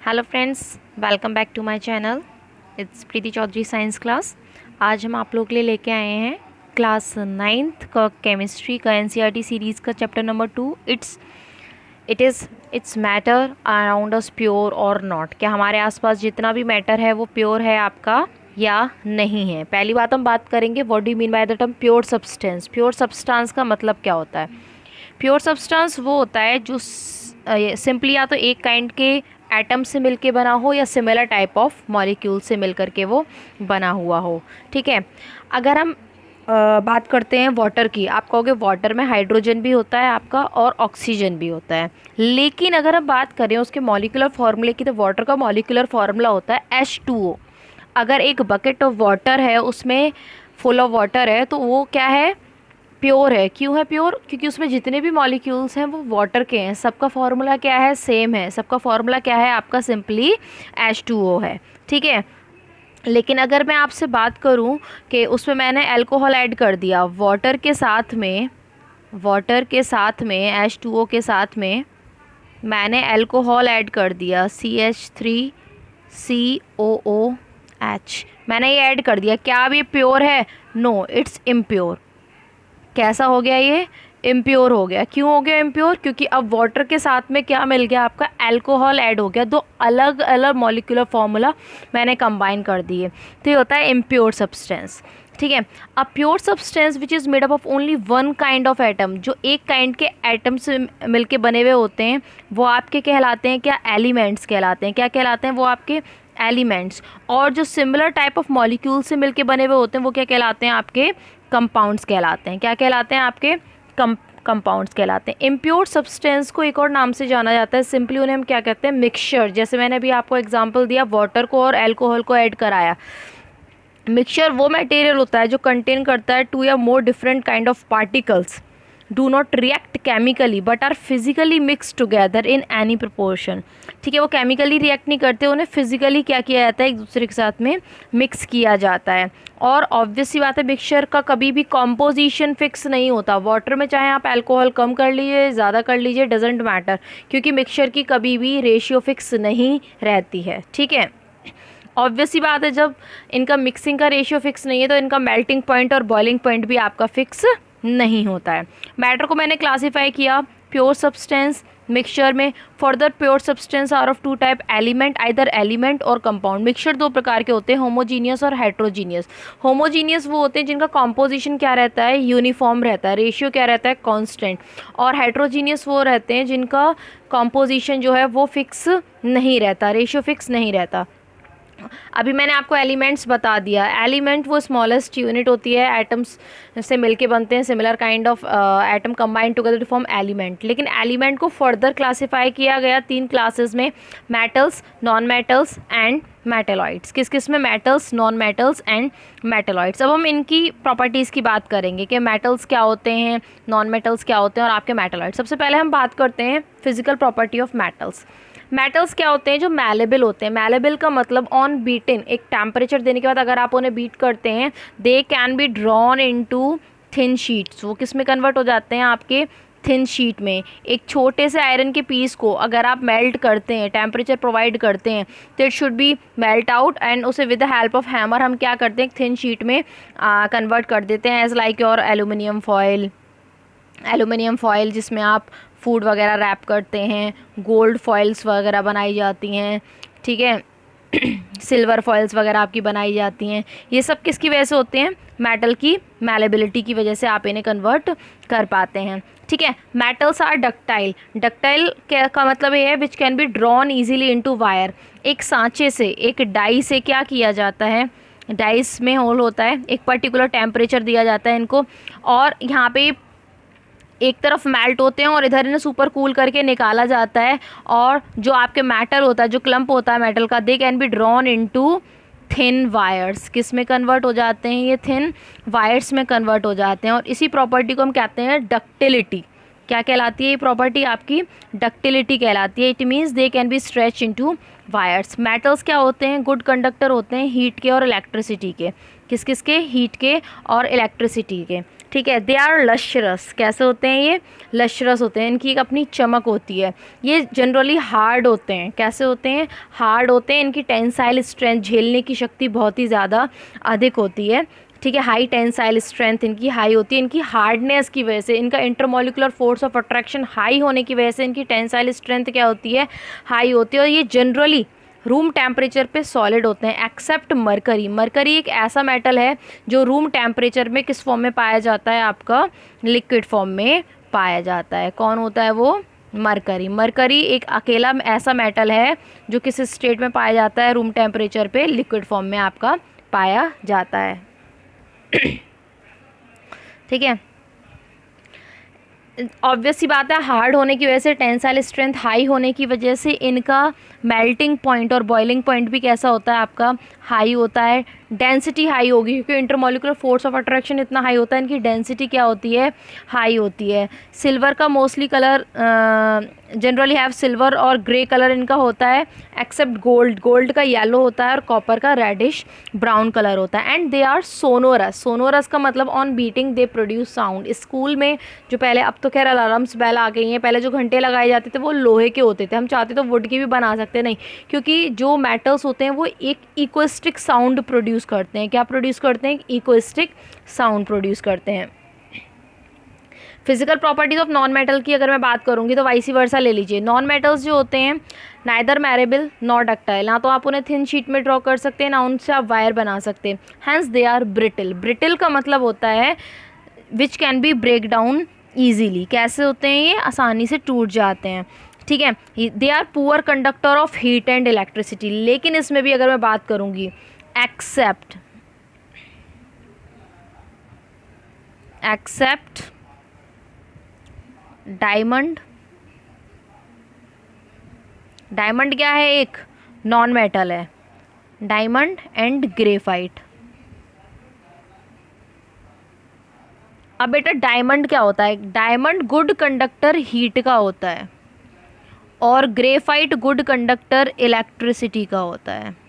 Hello friends, welcome back to my channel. It's Preeti Chaudhary science class. आज हम आप लोग के लिए लेके आए हैं क्लास 9th का केमिस्ट्री का एनसीईआरटी सीरीज़ का chapter number 2। It's matter around us pure और नॉट। क्या हमारे आसपास जितना भी मैटर है वो प्योर है आपका या नहीं है। पहली बात हम बात करेंगे what do you mean by the term pure substance. Pure substance का मतलब क्या होता है। प्योर सब्सटेंस वो होता है जो सिंपली या तो एक काइंड के एटम से मिलके बना हो या सिमिलर टाइप ऑफ मॉलिक्यूल से मिल करके वो बना हुआ हो। ठीक है। अगर हम बात करते हैं वाटर की, आप कहोगे वाटर में हाइड्रोजन भी होता है आपका और ऑक्सीजन भी होता है, लेकिन अगर हम बात करें उसके मॉलिक्यूलर फार्मूले की तो वाटर का मॉलिक्यूलर फार्मूला होता है H2O। अगर एक बकेट ऑफ वाटर है, उसमें फुल ऑफ वाटर है, तो वो क्या है, प्योर है। क्यों है प्योर? क्योंकि उसमें जितने भी मॉलिक्यूल्स हैं वो वाटर के हैं। सबका फॉर्मूला क्या है, सेम है। सबका फॉर्मूला क्या है आपका, सिंपली H2O है। ठीक है। लेकिन अगर मैं आपसे बात करूं कि उसमें मैंने अल्कोहल ऐड कर दिया वाटर के साथ में, H2O के साथ में मैंने अल्कोहल ऐड कर दिया CH3COOH, मैंने ये ऐड कर दिया, क्या अब ये प्योर है? No, it's impure. कैसा हो गया ये? इम्प्योर हो गया। क्यों हो गया इम्प्योर? क्योंकि अब वाटर के साथ में क्या मिल गया आपका, अल्कोहल ऐड हो गया। दो अलग अलग मॉलिक्यूलर फार्मूला मैंने कंबाइन कर दिए, तो ये होता है इम्प्योर सब्सटेंस। ठीक है। A pure substance which is made up of only one kind of atom, जो एक काइंड के एटम से मिलके बने हुए होते हैं, वो आपके कहलाते हैं क्या, एलिमेंट्स कहलाते हैं। क्या कहलाते हैं वो आपके, एलिमेंट्स। और जो सिमिलर टाइप ऑफ मॉलिक्यूल से मिलके बने हुए होते हैं वो क्या कहलाते हैं आपके, कंपाउंड्स कहलाते हैं। क्या कहलाते हैं आपके, कंपाउंड्स कहलाते हैं। इम्प्योर सब्सटेंस को एक और नाम से जाना जाता है, सिंपली उन्हें हम क्या कहते हैं, मिक्सचर। जैसे मैंने अभी आपको एग्जांपल दिया, वाटर को और अल्कोहल को ऐड कराया। मिक्सचर वो मटेरियल होता है जो कंटेन करता है टू या more different kind of particles do not react chemically but are physically mix together in any proportion. ठीक है, वो केमिकली रिएक्ट नहीं करते, उन्हें फिजिकली क्या किया जाता है, एक दूसरे के साथ में मिक्स किया जाता है। और ऑब्वियस सी बात है, मिक्सचर का कभी भी कॉम्पोजिशन फिक्स नहीं होता। वाटर में चाहे आप अल्कोहल कम कर लीजिए, ज़्यादा कर लीजिए, डजेंट मैटर, क्योंकि मिक्सचर की कभी भी रेशियो फिक्स नहीं रहती है। ठीक है। ऑब्वियस सी बात है, जब इनका मिक्सिंग का रेशियो फिक्स नहीं है तो इनका मेल्टिंग पॉइंट और बॉइलिंग पॉइंट भी आपका फिक्स नहीं होता है। मैटर को मैंने क्लासीफाई किया प्योर सब्सटेंस, मिक्सचर में। Further pure substance are of two type, element, either element और कंपाउंड। मिक्सचर दो प्रकार के होते हैं, होमोजीनियस और हेट्रोजीनियस। होमोजीनियस वो होते हैं जिनका कॉम्पोजिशन क्या रहता है, यूनिफॉर्म रहता है, रेशियो क्या रहता है, कांस्टेंट। और हेट्रोजीनियस वो रहते हैं जिनका कॉम्पोजिशन जो है वो फिक्स नहीं रहता, रेशियो फिक्स नहीं रहता। अभी मैंने आपको एलिमेंट्स बता दिया। एलिमेंट वो स्मॉलेस्ट यूनिट होती है, एटम्स से मिलके बनते हैं, similar kind of atom combined together to form element. लेकिन एलिमेंट को फर्दर क्लासीफाई किया गया 3 क्लासेस में, metals, non metals and metalloids. किस किस में, metals, non metals and metalloids. अब हम इनकी प्रॉपर्टीज़ की बात करेंगे कि मेटल्स क्या होते हैं, नॉन मेटल्स क्या होते हैं और आपके मेटेलॉइड्स। सबसे पहले हम बात करते हैं physical property of metals. Metals क्या होते हैं, जो मैलेबल होते हैं। मैलेबल का मतलब ऑन बीटिंग, एक टेम्परेचर देने के बाद अगर आप उन्हें बीट करते हैं, they can be drawn into thin sheets. वो किस में कन्वर्ट हो जाते हैं, आपके थिन शीट में। एक छोटे से आयरन के पीस को अगर आप मेल्ट करते हैं, टेम्परेचर प्रोवाइड करते हैं, तो it should be melt out and उसे with the help of hammer हम क्या करते हैं, थिन शीट में कन्वर्ट कर देते हैं। As like your aluminium foil जिसमें आप फूड वगैरह रैप करते हैं, गोल्ड फॉइल्स वगैरह बनाई जाती हैं। ठीक है। सिल्वर फॉइल्स वगैरह आपकी बनाई जाती हैं। ये सब किसकी वजह से होते हैं, मेटल की मैलेबिलिटी की वजह से आप इन्हें कन्वर्ट कर पाते हैं। ठीक है। Metals are ductile. डक्टाइल का मतलब ये है which can be drawn easily into wire. एक सांचे से, एक डाई से क्या किया जाता है, डाइस में होल होता है, एक पर्टिकुलर टेम्परेचर दिया जाता है इनको, और यहाँ पे एक तरफ मेल्ट होते हैं और इधर इन्हें सुपर कूल करके निकाला जाता है। और जो आपके मैटर होता है, जो क्लम्प होता है मेटल का, they can be drawn into thin wires. किस में कन्वर्ट हो जाते हैं, ये थिन वायर्स में कन्वर्ट हो जाते हैं। और इसी प्रॉपर्टी को हम कहते हैं डक्टिलिटी। क्या कहलाती है ये प्रॉपर्टी आपकी, डक्टिलिटी कहलाती है। It means they can be stretch into wires. Metals क्या होते हैं, गुड कंडक्टर होते हैं हीट के और इलेक्ट्रिसिटी के। किस किस के, हीट के और इलेक्ट्रिसिटी के। ठीक है। दे आर लश्रस, कैसे होते हैं ये? लश्रस होते हैं, इनकी एक अपनी चमक होती है। ये जनरली हार्ड होते हैं, कैसे होते हैं? हार्ड होते हैं। इनकी टेंसाइल स्ट्रेंथ, झेलने की शक्ति बहुत ही ज़्यादा अधिक होती है। ठीक है, हाई टेंसाइल स्ट्रेंथ इनकी हाई होती है। इनकी हार्डनेस की वजह से, इनका intermolecular force of attraction high होने की वजह से इनकी टेंसाइल स्ट्रेंथ क्या होती है? हाई होती है। और ये जनरली रूम टेम्परेचर पे सॉलिड होते हैं, एक्सेप्ट मरकरी। मरकरी एक ऐसा मेटल है जो रूम टेम्परेचर में किस फॉर्म में पाया जाता है? आपका लिक्विड फॉर्म में पाया जाता है। कौन होता है वो? मरकरी। मरकरी एक अकेला ऐसा मेटल है जो किस स्टेट में पाया जाता है? रूम टेम्परेचर पे लिक्विड फॉर्म में आपका पाया जाता है। ठीक है, ऑब्वियस सी बात है, हार्ड होने की वजह से, टेंसाइल स्ट्रेंथ हाई होने की वजह से इनका मेल्टिंग पॉइंट और बॉइलिंग पॉइंट भी कैसा होता है? आपका हाई होता है। डेंसिटी हाई होगी क्योंकि इंटरमोलिकुलर फोर्स ऑफ अट्रैक्शन इतना हाई होता है, इनकी डेंसिटी क्या होती है? हाई होती है। सिल्वर का mostly colour generally have silver और ग्रे कलर इनका होता है, एक्सेप्ट गोल्ड। गोल्ड का येलो होता है और कॉपर का रेडिश ब्राउन कलर होता है। And they are sonorous. Sonorous का मतलब on beating they produce sound. School में जो पहले, अब तो खैर अलार्म्स बेल आ गई हैं, पहले जो घंटे लगाए जाते थे वो लोहे के होते थे। हम चाहते तो वुड की भी बना सकते, नहीं, क्योंकि जो मेटल्स होते हैं वो एक इकोस्टिक साउंड प्रोड्यूस करते हैं। क्या प्रोड्यूस करते हैं? इकोस्टिक साउंड प्रोड्यूस करते हैं। Physical properties of non metal की अगर मैं बात करूंगी तो वाइसी वर्सा ले लीजिए। नॉन मेटल्स जो होते हैं नाइदर मैरेबल नॉर डक्टाइल, ना तो आप उन्हें थिन शीट में ड्रॉ कर सकते हैं, ना उनसे आप वायर बना सकते हैं। Hence they are brittle. Brittle का मतलब होता है which can be break down easily. कैसे होते हैं ये? आसानी से टूट जाते हैं। ठीक है, they are poor conductor of heat and electricity. लेकिन इसमें भी अगर मैं बात करूंगी, एक्सेप्ट डायमंड। डायमंड क्या है? एक नॉन मेटल है, डायमंड एंड ग्रेफाइट। अब बेटा डायमंड क्या होता है? डायमंड गुड कंडक्टर हीट का होता है और ग्रेफाइट गुड कंडक्टर इलेक्ट्रिसिटी का होता है।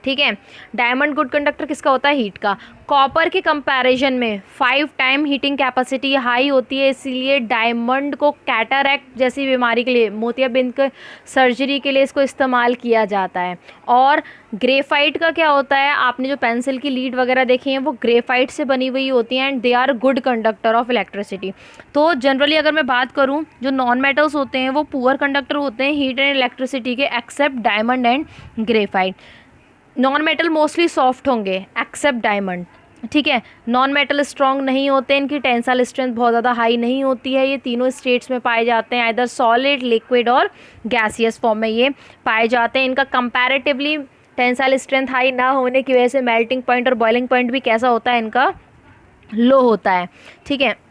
ठीक है, डायमंड गुड कंडक्टर किसका होता है? हीट का। कॉपर के कंपैरिजन में 5 टाइम हीटिंग कैपेसिटी हाई होती है, इसीलिए डायमंड को कैटरैक्ट जैसी बीमारी के लिए, मोतियाबिंद के सर्जरी के लिए इसको इस्तेमाल किया जाता है। और ग्रेफाइट का क्या होता है? आपने जो पेंसिल की लीड वगैरह देखी हैं वो ग्रेफाइट से बनी हुई होती हैं and they are good conductor of electricity. तो जनरली अगर मैं बात करूं, जो नॉन मेटल्स होते हैं वो पुअर कंडक्टर होते हैं हीट एंड इलेक्ट्रिसिटी के, except diamond and graphite. Non metal mostly soft होंगे एक्सेप्ट डायमंड। ठीक है, नॉन मेटल स्ट्रॉन्ग नहीं होते, इनकी टेंसाइल स्ट्रेंथ बहुत ज़्यादा हाई नहीं होती है। ये तीनों स्टेट्स में पाए जाते हैं, इधर सॉलिड, लिक्विड और गैसियस फॉर्म में ये पाए जाते हैं। इनका कंपैरेटिवली टेंसाइल स्ट्रेंथ हाई ना होने की वजह से मेल्टिंग पॉइंट और बॉइलिंग पॉइंट भी कैसा होता है? इनका लो होता है। ठीक है,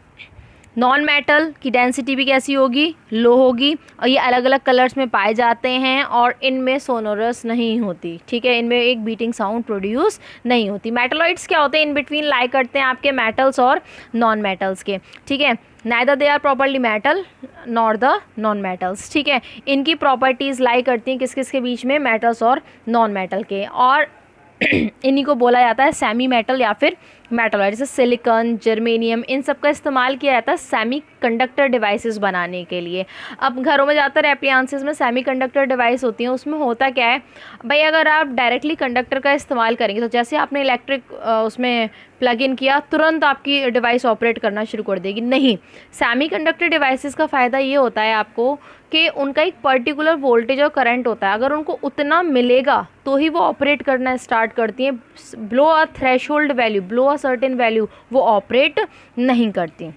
नॉन मेटल की डेंसिटी भी कैसी होगी? लो होगी। और ये अलग अलग कलर्स में पाए जाते हैं और इनमें सोनोरस नहीं होती। ठीक है, इनमें एक बीटिंग साउंड प्रोड्यूस नहीं होती। मेटलॉइड्स क्या होते हैं? इन बिटवीन लाई करते हैं आपके मेटल्स और नॉन मेटल्स के। ठीक है, neither they are properly metal nor the non metals. ठीक है, इनकी प्रॉपर्टीज़ लाई करती हैं किस किस के बीच में? मेटल्स और नॉन मेटल के। और इन्हीं को बोला जाता है सेमी मेटल या फिर मेटलॉइड। जैसे सिलिकॉन, जर्मेनियम, इन सब का इस्तेमाल किया जाता है सेमी कंडक्टर डिवाइसेस बनाने के लिए। अब घरों में ज़्यादातर एप्लियंसेस में सेमी कंडक्टर डिवाइस होती हैं। उसमें होता क्या है भाई, अगर आप डायरेक्टली कंडक्टर का इस्तेमाल करेंगे तो जैसे आपने इलेक्ट्रिक उसमें प्लग इन किया, तुरंत आपकी डिवाइस ऑपरेट करना शुरू कर देगी। नहीं, सेमी कंडक्टर डिवाइसेस का फ़ायदा ये होता है आपको कि उनका एक पर्टिकुलर वोल्टेज और करंट होता है, अगर उनको उतना मिलेगा तो ही वो ऑपरेट करना स्टार्ट करती हैं। Below a threshold value, below a certain value वो ऑपरेट नहीं करती।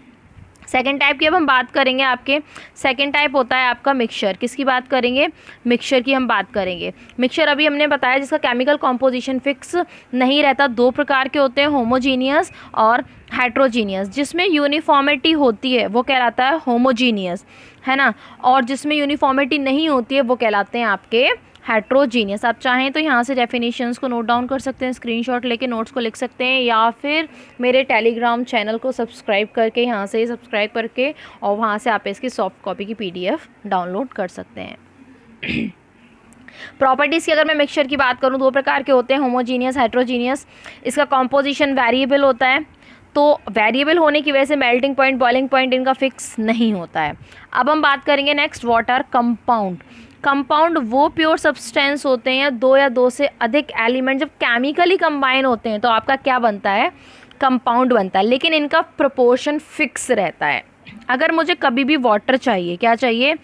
सेकेंड टाइप की अब हम बात करेंगे, आपके सेकेंड टाइप होता है आपका मिक्सचर। किसकी बात करेंगे? मिक्सचर की हम बात करेंगे। मिक्सचर अभी हमने बताया जिसका केमिकल कॉम्पोजिशन फिक्स नहीं रहता। 2 प्रकार के होते हैं, होमोजीनियस और हेट्रोजीनियस। जिसमें यूनिफॉर्मिटी होती है वो कहलाता है होमोजीनियस, है ना, और जिसमें यूनिफॉर्मिटी नहीं होती है वो कहलाते हैं आपके हेट्रोजीनियस। आप चाहें तो यहाँ से डेफिनेशंस को नोट डाउन कर सकते हैं, स्क्रीनशॉट लेके नोट्स को लिख सकते हैं, या फिर मेरे टेलीग्राम चैनल को सब्सक्राइब करके, यहाँ से सब्सक्राइब करके और वहाँ से आप इसकी सॉफ्ट कॉपी की PDF डाउनलोड कर सकते हैं। प्रॉपर्टीज़ की अगर मैं मिक्सचर की बात करूँ, दो प्रकार के होते हैं, होमोजीनियस, हेट्रोजीनियस। इसका कॉम्पोजिशन वेरिएबल होता है, तो वेरिएबल होने की वजह से मेल्टिंग पॉइंट, बॉइलिंग पॉइंट इनका फिक्स नहीं होता है। अब हम बात करेंगे next, what are compound. Compound वो प्योर सब्सटेंस होते हैं, दो या दो से अधिक एलिमेंट जब केमिकली कंबाइन होते हैं तो आपका क्या बनता है, कंपाउंड बनता है, लेकिन इनका प्रोपोर्शन फिक्स रहता है। अगर मुझे कभी भी वाटर चाहिए, क्या चाहिए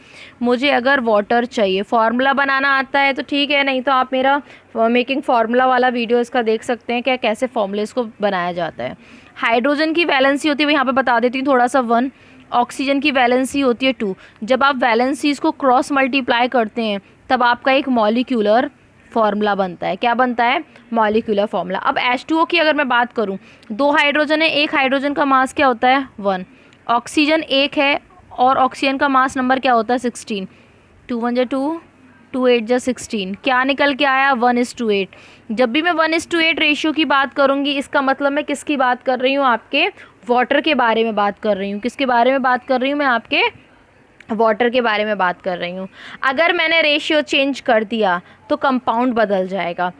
मुझे, अगर वाटर चाहिए, फार्मूला बनाना आता है तो ठीक है, नहीं तो आप मेरा मेकिंग फार्मूला वाला वीडियो इसका देख सकते हैं, क्या कैसे फार्मूले को बनाया जाता है। हाइड्रोजन की वैलेंसी होती है, यहाँ पे बता देती हूँ थोड़ा सा, 1। ऑक्सीजन की वैलेंसी होती है 2। जब आप वैलेंसीज को क्रॉस मल्टीप्लाई करते हैं तब आपका एक मॉलिक्यूलर फार्मूला बनता है। क्या बनता है, मॉलिक्यूलर फार्मूला। अब H2O की अगर मैं बात करूँ, 2 हाइड्रोजन है, एक हाइड्रोजन का मास क्या होता है, 1। ऑक्सीजन 1 है और ऑक्सीजन का मास नंबर क्या होता है, 16। 2 1 जा 2, 2 8 जा 16। क्या निकल के आया, 1:8। जब भी मैं 1:8 रेशियो की बात करूँगी, इसका मतलब मैं किसकी बात कर रही हूँ, आपके वाटर के बारे में बात कर रही हूँ। किसके बारे में बात कर रही हूँ मैं, आपके वाटर के बारे में बात कर रही हूँ। अगर मैंने रेशियो चेंज कर दिया तो कंपाउंड बदल जाएगा।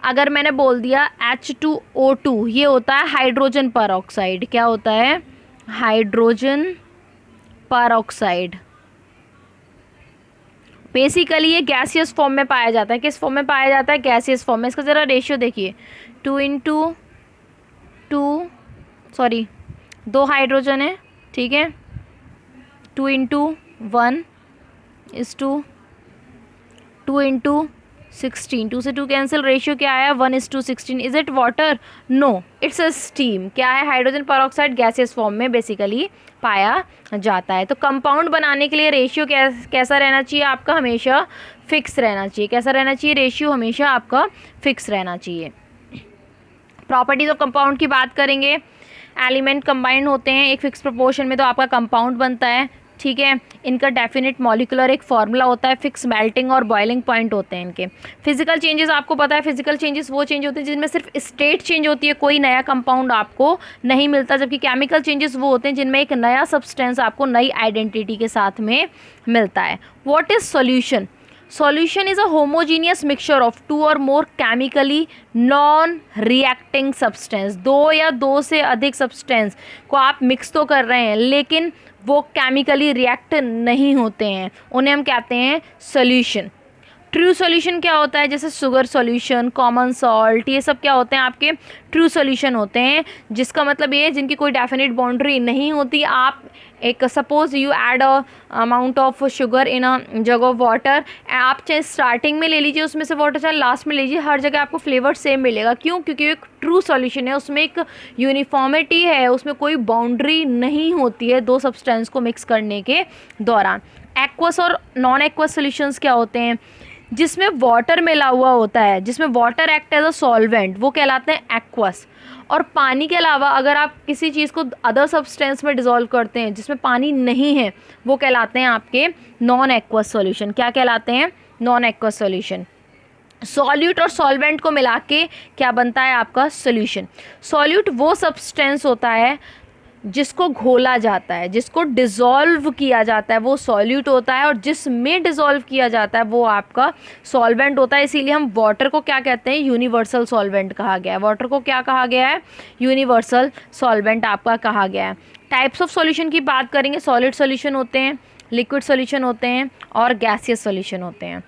अगर मैंने बोल दिया H2O2, ये होता है हाइड्रोजन पर ऑक्साइड। क्या होता है, हाइड्रोजन पर ऑक्साइड। बेसिकली ये गैसियस फॉर्म में पाया जाता है। किस फॉर्म में पाया जाता है, गैसियस फॉर्म में। इसका ज़रा रेशियो देखिए, 2 हाइड्रोजन है, ठीक है, 2:1:2:16। 2 से 2 कैंसिल, रेशियो क्या आया, 1:16। Is it water, no, it's a steam. क्या है, hydrogen peroxide gaseous form में बेसिकली पाया जाता है। तो कंपाउंड बनाने के लिए रेशियो कैसा रहना चाहिए आपका, हमेशा फिक्स रहना चाहिए। कैसा रहना चाहिए, रेशियो हमेशा आपका फिक्स रहना चाहिए। प्रॉपर्टीज़ ऑफ कंपाउंड की बात करेंगे, एलिमेंट कंबाइंड होते हैं एक फिक्स प्रोपोर्शन में तो आपका कंपाउंड बनता है, ठीक है। इनका डेफिनेट मॉलिक्यूलर एक फार्मूला होता है, फिक्स मेल्टिंग और बॉइलिंग पॉइंट होते हैं इनके। फिजिकल चेंजेस आपको पता है, फिजिकल चेंजेस वो चेंज होते हैं जिनमें सिर्फ स्टेट चेंज होती है, कोई नया कंपाउंड आपको नहीं मिलता। जबकि केमिकल चेंजेस वो होते हैं जिनमें एक नया सब्सटेंस आपको नई आइडेंटिटी के साथ में मिलता है। What is solution, solution is a homogeneous mixture of 2 और मोर केमिकली नॉन रिएक्टिंग सब्सटेंस। 2 या 2 से अधिक सब्सटेंस को आप मिक्स तो कर रहे हैं लेकिन वो केमिकली रिएक्ट नहीं होते हैं, उन्हें हम कहते हैं सॉल्यूशन। ट्रू सॉल्यूशन क्या होता है, जैसे शुगर सॉल्यूशन, कॉमन सॉल्ट, ये सब क्या होते हैं आपके ट्रू सॉल्यूशन होते हैं, जिसका मतलब ये है जिनकी कोई डेफिनेट बाउंड्री नहीं होती। आप एक suppose you add a amount of sugar in a jug of water, आप चाहे स्टार्टिंग में ले लीजिए उसमें से वाटर, चाहे लास्ट में लीजिए, हर जगह आपको फ्लेवर सेम मिलेगा। क्यों, क्योंकि एक ट्रू सॉल्यूशन है, उसमें एक यूनिफॉर्मिटी है, उसमें कोई बाउंड्री नहीं होती है दो सब्सटेंस को मिक्स करने के दौरान। एक्वस और नॉन एक्वस सॉल्यूशंस क्या होते हैं, जिसमें वाटर मिला हुआ होता है, जिसमें water act as a solvent, वो कहलाते हैं एक्वस। और पानी के अलावा अगर आप किसी चीज़ को अदर सब्सटेंस में डिसॉल्व करते हैं जिसमें पानी नहीं है, वो कहलाते हैं आपके नॉन एक्वस सॉल्यूशन। क्या कहलाते हैं, नॉन एक्वस सॉल्यूशन। सॉल्यूट और सॉल्वेंट को मिला के क्या बनता है आपका सॉल्यूशन। सॉल्यूट वो सब्सटेंस होता है जिसको घोला जाता है, जिसको डिज़ोल्व किया जाता है, वो सॉल्यूट होता है, और जिसमें डिज़ोल्व किया जाता है वो आपका सॉल्वेंट होता है। इसीलिए हम वाटर को क्या कहते हैं, यूनिवर्सल सॉल्वेंट कहा गया है। वाटर को क्या कहा गया है, यूनिवर्सल सॉल्वेंट आपका कहा गया है। टाइप्स ऑफ सॉल्यूशन की बात करेंगे, सॉलिड सॉल्यूशन होते हैं, लिक्विड सॉल्यूशन होते हैं और गैसियस सॉल्यूशन होते हैं।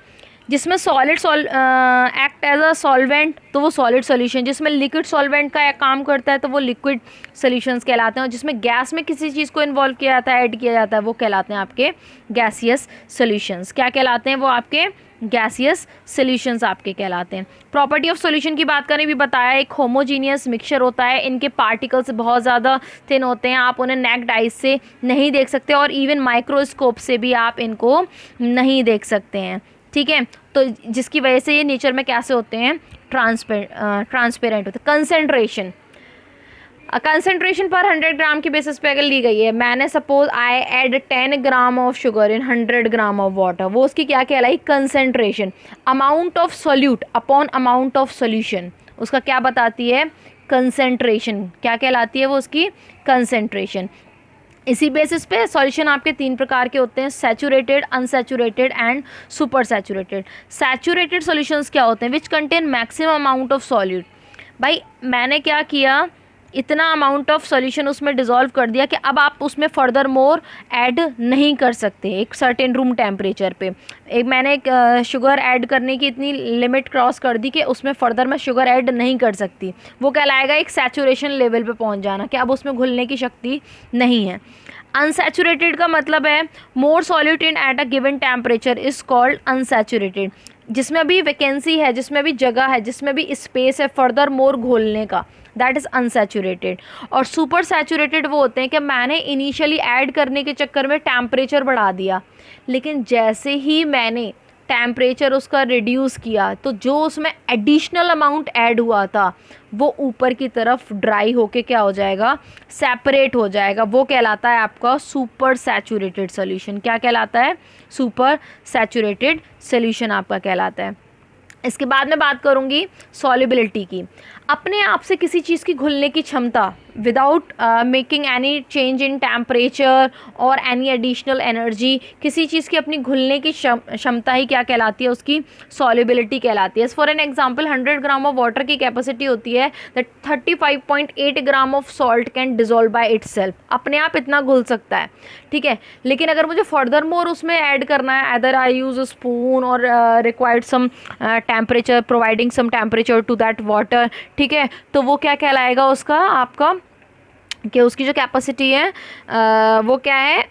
जिसमें solid act as a solvent तो वो सॉलिड सॉल्यूशन, जिसमें लिक्विड सॉल्वेंट का काम करता है तो वो लिक्विड सॉल्यूशंस कहलाते हैं, और जिसमें गैस में किसी चीज़ को इन्वॉल्व किया जाता है, ऐड किया जाता है, वो कहलाते हैं आपके गैसियस सॉल्यूशंस। क्या कहलाते हैं, वो आपके गैसियस सॉल्यूशंस आपके कहलाते हैं। प्रॉपर्टी ऑफ सॉल्यूशन की बात करें, भी बताया, एक होमोजीनियस मिक्सचर होता है, इनके पार्टिकल्स बहुत ज़्यादा थिन होते हैं, आप उन्हें नेक्ड आइज से नहीं देख सकते और इवन माइक्रोस्कोप से भी आप इनको नहीं देख सकते हैं, ठीक है। तो जिसकी वजह से ये नेचर में कैसे होते हैं, ट्रांसपेरेंट होते हैं। कंसेंट्रेशन पर 100 ग्राम की बेसिस पे अगर ली गई है, मैंने suppose I add 10 gram of sugar in 100 gram of water, वो उसकी क्या कहलाई, concentration. Amount of solute upon amount of solution, उसका क्या बताती है, कंसेंट्रेशन। क्या कहलाती है वो, उसकी कंसेंट्रेशन। इसी बेसिस पे सॉल्यूशन आपके 3 प्रकार के होते हैं, saturated, unsaturated and super saturated. Saturated solutions क्या होते हैं? Which contain maximum amount of solute. भाई मैंने क्या किया, इतना अमाउंट ऑफ सॉल्यूशन उसमें डिज़ोल्व कर दिया कि अब आप उसमें फर्दर मोर ऐड नहीं कर सकते एक सर्टेन रूम टेम्परेचर पे। मैंने एक शुगर ऐड करने की इतनी लिमिट क्रॉस कर दी कि उसमें फर्दर मैं शुगर ऐड नहीं कर सकती। वो कहलाएगा एक सैचुरेशन लेवल पे पहुंच जाना कि अब उसमें घुलने की शक्ति नहीं है। अनसैचुरेटेड का मतलब है मोर solute in at a given temperature is called unsaturated, जिसमें अभी वैकेंसी है, जिसमें भी जगह है, जिसमें भी स्पेस है फर्दर मोर घोलने का, दैट इज़ अनसैचुरेटेड। और सुपर सैचुरेटेड वो होते हैं कि मैंने इनिशियली ऐड करने के चक्कर में टेम्परेचर बढ़ा दिया, लेकिन जैसे ही मैंने टेम्परेचर उसका रिड्यूस किया तो जो उसमें एडिशनल अमाउंट ऐड हुआ था वो ऊपर की तरफ ड्राई होके क्या हो जाएगा, सेपरेट हो जाएगा। वो कहलाता है आपका सुपर सैचुरेटेड सॉल्यूशन। क्या कहलाता है? सुपर सैचुरेटेड सॉल्यूशन आपका कहलाता है। इसके बाद मैं बात करूँगी सॉल्युबिलिटी की। अपने आप से किसी चीज़ की घुलने की क्षमता without making any change in temperature और एनी एडिशनल एनर्जी, किसी चीज़ की अपनी घुलने की क्षमता ही क्या कहलाती है? उसकी सॉल्युबिलिटी कहलाती है। For an example 100 gram of water की कैपेसिटी होती है that 35.8 gram of salt can dissolve by itself. अपने आप इतना घुल सकता है, ठीक है। लेकिन अगर मुझे फर्दर मोर उसमें ऐड करना है, other I use a spoon और required some temperature, providing some temperature to that water, ठीक है, तो वो क्या कहलाएगा उसका आपका, कि उसकी जो कैपेसिटी है वो क्या है,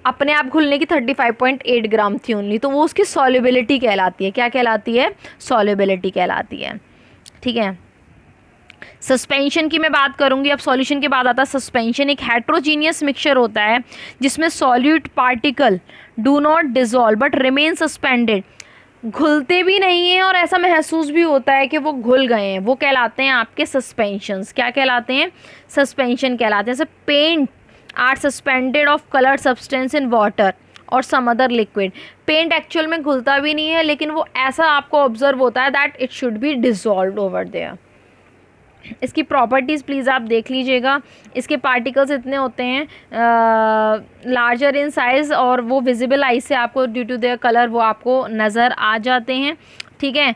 अपने आप घुलने की 35.8 ग्राम थी ओनली, तो वो उसकी सॉल्युबिलिटी कहलाती है। क्या कहलाती है? सॉल्युबिलिटी कहलाती है, ठीक है। सस्पेंशन की मैं बात करूंगी। अब सॉल्यूशन के बाद आता है सस्पेंशन। एक हेट्रोजीनियस मिक्सचर होता है जिसमें solute particle do not dissolve but remain suspended, घुलते भी नहीं हैं और ऐसा महसूस भी होता है कि वो घुल गए हैं, वो कहलाते हैं आपके सस्पेंशंस। क्या कहलाते हैं? सस्पेंशन कहलाते हैं। जैसे paint are suspended of coloured substance in water और some other liquid. Paint actual में घुलता भी नहीं है, लेकिन वो ऐसा आपको ऑब्जर्व होता है that it should be dissolved over there. इसकी प्रॉपर्टीज़ प्लीज़ आप देख लीजिएगा। इसके पार्टिकल्स इतने होते हैं लार्जर इन साइज़, और वो विजिबल आई से आपको ड्यू टू देयर कलर वो आपको नज़र आ जाते हैं, ठीक है।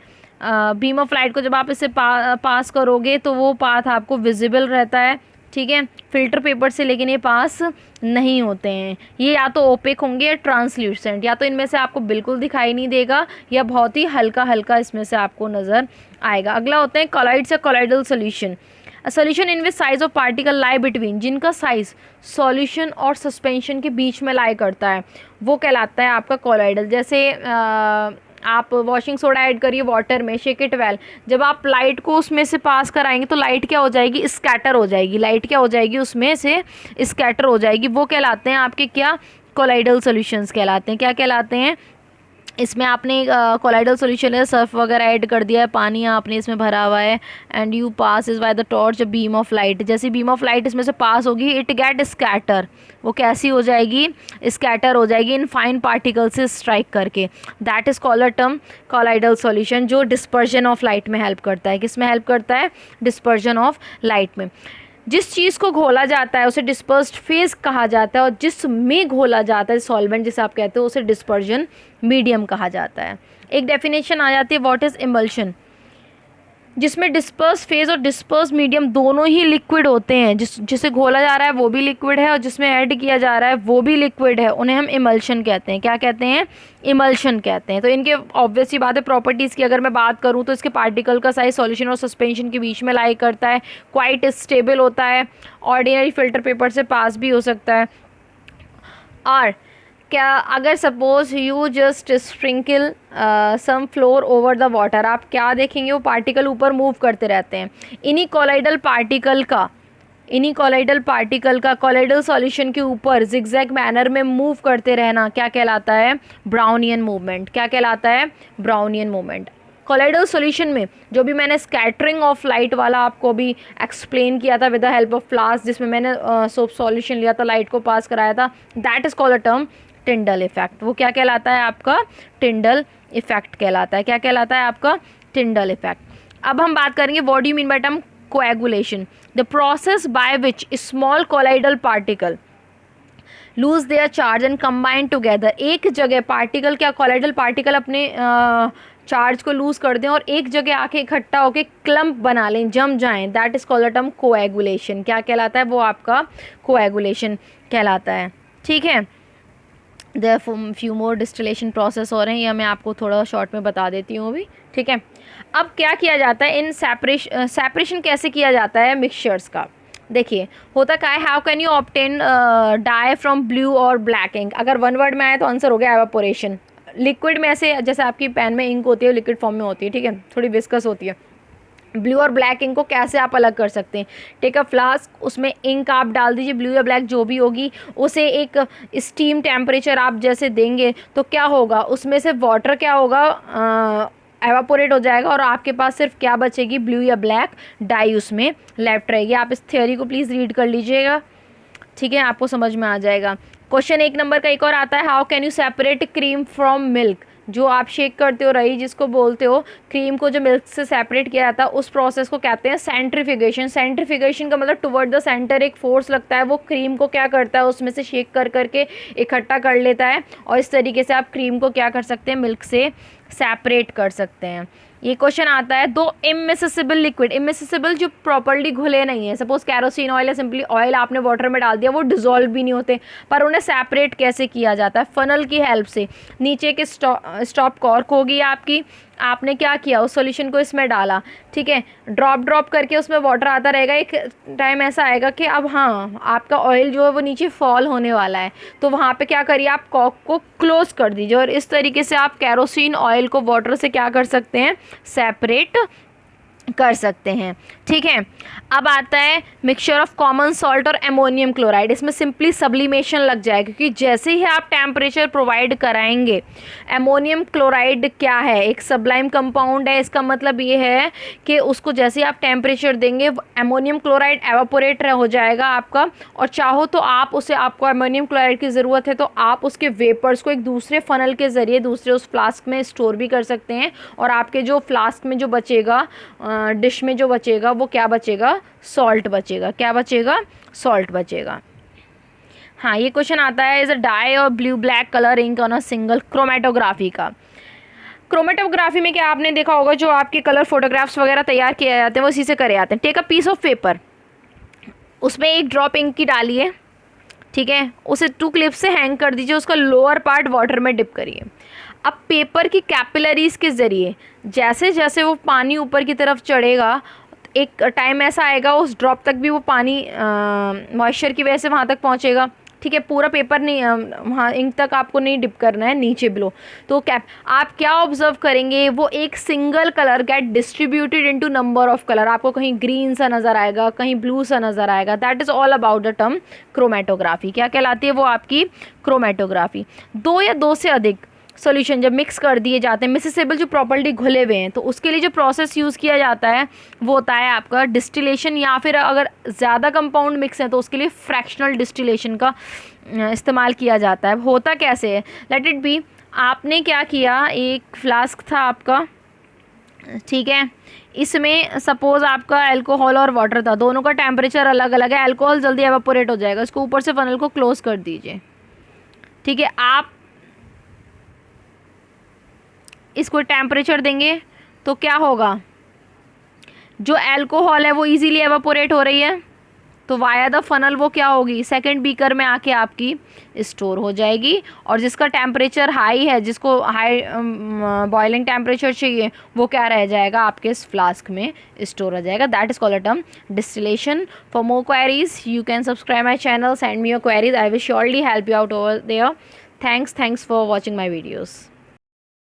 बीम ऑफ लाइट को जब आप इससे पास करोगे तो वो पाथ आपको विजिबल रहता है, ठीक है, फिल्टर पेपर से, लेकिन ये पास नहीं होते हैं। ये या तो ओपेक होंगे या ट्रांसल्यूसेंट, या तो इनमें से आपको बिल्कुल दिखाई नहीं देगा या बहुत ही हल्का हल्का इसमें से आपको नज़र आएगा। अगला होता है कॉलॉइड्स या colloidal solution. Solution in which size of particle lie between, जिनका साइज सॉल्यूशन और सस्पेंशन के बीच में लाई करता है वो कहलाता है आपका कॉलॉइडल। जैसे आप वॉशिंग सोडा ऐड करिए वाटर में, शेक इट वेल, जब आप लाइट को उसमें से पास कराएंगे तो लाइट क्या हो जाएगी? स्कैटर हो जाएगी। लाइट क्या हो जाएगी? उसमें से स्कैटर हो जाएगी। वो कहलाते हैं आपके क्या? कॉलॉइडल सॉल्यूशंस कहलाते हैं। क्या कहलाते हैं? इसमें आपने कॉलॉइडल सॉल्यूशन है, सर्फ वगैरह ऐड कर दिया है, पानी आपने इसमें भरा हुआ है, and you pass is by the torch beam of light. जैसे बीम ऑफ लाइट इसमें से पास होगी, इट गेट स्कैटर, वो कैसी हो जाएगी? स्कैटर हो जाएगी इन फाइन पार्टिकल से स्ट्राइक करके। That is called a term colloidal solution, जो डिस्पर्जन ऑफ लाइट में हेल्प करता है। किस में हेल्प करता है? डिस्पर्जन ऑफ लाइट में। जिस चीज़ को घोला जाता है उसे डिस्पर्स्ड फेज कहा जाता है, और जिसमें घोला जाता है सॉल्वेंट जिसे आप कहते हो उसे डिस्पर्जन मीडियम कहा जाता है। एक डेफिनेशन आ जाती है व्हाट इज़ इमल्शन, जिसमें डिस्पर्स फेज और डिस्पर्स मीडियम दोनों ही लिक्विड होते हैं। जिसे घोला जा रहा है वो भी लिक्विड है और जिसमें ऐड किया जा रहा है वो भी लिक्विड है, उन्हें हम इमल्शन कहते हैं। क्या कहते हैं? इमल्शन कहते हैं। तो इनके ऑब्वियस सी बात है प्रॉपर्टीज़ की अगर मैं बात करूँ तो इसके पार्टिकल का साइज सॉल्यूशन और सस्पेंशन के बीच में लाई करता है, क्वाइट स्टेबल होता है, ऑर्डिनरी फिल्टर पेपर से पास भी हो सकता है। और क्या अगर suppose you just sprinkle some flour over the water, आप क्या देखेंगे? वो पार्टिकल ऊपर मूव करते रहते हैं। इन्हीं कॉलॉइडल पार्टिकल का कॉलॉइडल सॉल्यूशन के ऊपर जिगजैग मैनर में मूव करते रहना क्या कहलाता है? Brownian movement. क्या कहलाता है? Brownian movement. कॉलॉइडल सॉल्यूशन में जो भी मैंने स्कैटरिंग ऑफ लाइट वाला आपको भी एक्सप्लेन किया था with the help of flask, जिसमें मैंने सोप सॉल्यूशन लिया था, लाइट को पास कराया था, that is called a term Tyndall effect. वो क्या कहलाता है? आपका टिंडल इफेक्ट कहलाता है। क्या कहलाता है? आपका टिंडल इफेक्ट। अब हम बात करेंगे what do you mean by term coagulation, the process by which small colloidal particle lose their charge and combine together, एक जगह पार्टिकल, क्या कोलाइडल पार्टिकल अपने चार्ज को लूज कर दें और एक जगह आके इकट्ठा होके क्लम्प बना लें, जम जाएं, that is called the term coagulation. क्या कहलाता है? वो आपका कोएगुलेशन कहलाता है। ठीक है, there few more distillation process हो रहे हैं, या मैं आपको थोड़ा शॉर्ट में बता देती हूँ अभी। ठीक है, अब क्या किया जाता है इन सेपरेशन कैसे किया जाता है मिक्सचर्स का? देखिए होता क्या है, how can you obtain dye from blue और ब्लैक इंक? अगर वन वर्ड में आए तो आंसर हो गया एवापोरेशन। लिक्विड में ऐसे, जैसे आपकी पेन में इंक होती है, लिक्विड फॉर्म में होती है, ठीक है, थोड़ी विस्कस होती है। ब्लू और ब्लैक इंक को कैसे आप अलग कर सकते हैं? टेक अ फ्लास्क, उसमें इंक आप डाल दीजिए, ब्लू या ब्लैक जो भी होगी, उसे एक स्टीम टेम्परेचर आप जैसे देंगे तो क्या होगा, उसमें से वाटर क्या होगा, एवापोरेट हो जाएगा और आपके पास सिर्फ क्या बचेगी, ब्लू या ब्लैक डाई उसमें लेफ्ट रहेगी। आप इस थ्योरी को प्लीज़ रीड कर लीजिएगा, ठीक है, आपको समझ में आ जाएगा। क्वेश्चन 1 नंबर का एक और आता है, how can you separate cream from milk? जो आप शेक करते हो, रही जिसको बोलते हो, क्रीम को जो मिल्क से सेपरेट किया जाता है, उस प्रोसेस को कहते हैं सेंट्रीफ्यूगेशन। सेंट्रीफ्यूगेशन का मतलब टुवर्ड द सेंटर एक फोर्स लगता है, वो क्रीम को क्या करता है, उसमें से शेक कर करके इकट्ठा कर लेता है, और इस तरीके से आप क्रीम को क्या कर सकते हैं, मिल्क से सेपरेट कर सकते हैं। ये क्वेश्चन आता है, दो इमिसिबल लिक्विड, इमिसिबल जो प्रॉपर्ली घुले नहीं है, सपोज कैरोसिन ऑयल या सिंपली ऑयल आपने वाटर में डाल दिया, वो डिजोल्व भी नहीं होते, पर उन्हें सेपरेट कैसे किया जाता है? फनल की हेल्प से। नीचे के स्टॉप कॉर्क होगी आपकी, आपने क्या किया, उस सॉल्यूशन को इसमें डाला, ठीक है, ड्रॉप करके उसमें वाटर आता रहेगा, एक टाइम ऐसा आएगा कि अब हाँ आपका ऑयल जो है वो नीचे फॉल होने वाला है, तो वहाँ पे क्या करिए, आप कॉर्क को क्लोज कर दीजिए, और इस तरीके से आप कैरोसिन ऑयल को वाटर से क्या कर सकते हैं, सेपरेट कर सकते हैं। ठीक है, अब आता है मिक्सचर ऑफ कॉमन सॉल्ट और एमोनियम क्लोराइड। इसमें सिंपली सब्लिमेशन लग जाएगा, क्योंकि जैसे ही आप टेम्परेचर प्रोवाइड कराएंगे, एमोनियम क्लोराइड क्या है, एक सबलाइम कंपाउंड है, इसका मतलब ये है कि उसको जैसे ही आप टेम्परेचर देंगे, एमोनियम क्लोराइड एवापोरेट हो जाएगा आपका, और चाहो तो आप उसे, आपको एमोनियम क्लोराइड की ज़रूरत है तो आप उसके वेपर्स को एक दूसरे फनल के ज़रिए दूसरे उस फ्लास्क में स्टोर भी कर सकते हैं, और आपके जो फ्लास्क में जो बचेगा, डिश में जो बचेगा, वो क्या बचेगा, सॉल्ट बचेगा। क्या बचेगा, सॉल्ट बचेगा। हाँ, ये क्वेश्चन आता है, इज अ डाई और blue black colour ink on a single, chromatography का। क्रोमेटोग्राफी में क्या आपने देखा होगा, जो आपके कलर फोटोग्राफ्स वगैरह तैयार किए जाते हैं वो इसी से करे जाते हैं। Take a piece of paper, उसमें एक ड्रॉप इंक की डालिए, ठीक है, उसे 2 क्लिप से हैंग कर दीजिए, उसका लोअर पार्ट वाटर में डिप करिए। अब पेपर की कैपिलरीज़ के ज़रिए जैसे जैसे वो पानी ऊपर की तरफ चढ़ेगा, एक टाइम ऐसा आएगा उस ड्रॉप तक भी वो पानी मॉइस्चर की वजह से वहाँ तक पहुँचेगा, ठीक है, पूरा पेपर नहीं, वहाँ इंक तक आपको नहीं डिप करना है, नीचे बिलो। तो कैप आप क्या ऑब्जर्व करेंगे, वो एक single colour get distributed into number of colour, आपको कहीं ग्रीन सा नज़र आएगा, कहीं ब्लू सा नज़र आएगा, that is all about the term chromatography. क्या कहलाती है वो आपकी क्रोमेटोग्राफी। 2 या 2 से अधिक सॉल्यूशन जब मिक्स कर दिए जाते हैं, मिक्सेबल जो प्रॉपर्ली घुले हुए हैं, तो उसके लिए जो प्रोसेस यूज़ किया जाता है वो होता है आपका डिस्टिलेशन, या फिर अगर ज़्यादा कंपाउंड मिक्स है तो उसके लिए फ्रैक्शनल डिस्टिलेशन का इस्तेमाल किया जाता है। होता कैसे है, लेट इट बी, आपने क्या किया, एक फ्लास्क था आपका, ठीक है, इसमें सपोज़ आपका अल्कोहल और वाटर था, दोनों का टेम्परेचर अलग अलग है, अल्कोहल जल्दी एवापोरेट हो जाएगा, इसको ऊपर से फनल को क्लोज कर दीजिए, ठीक है, आप इसको टेम्परेचर देंगे तो क्या होगा, जो अल्कोहल है वो इजीली एवापोरेट हो रही है, तो वाया द फनल वो क्या होगी, सेकंड बीकर में आके आपकी स्टोर हो जाएगी, और जिसका टेम्परेचर हाई है, जिसको हाई बॉइलिंग टेम्परेचर चाहिए, वो क्या रह जाएगा, आपके इस फ्लास्क में स्टोर हो जाएगा। That is called a term distillation. For more queries you can subscribe my channel, send me your queries, I will surely help you out over there. Thanks for watching my videos.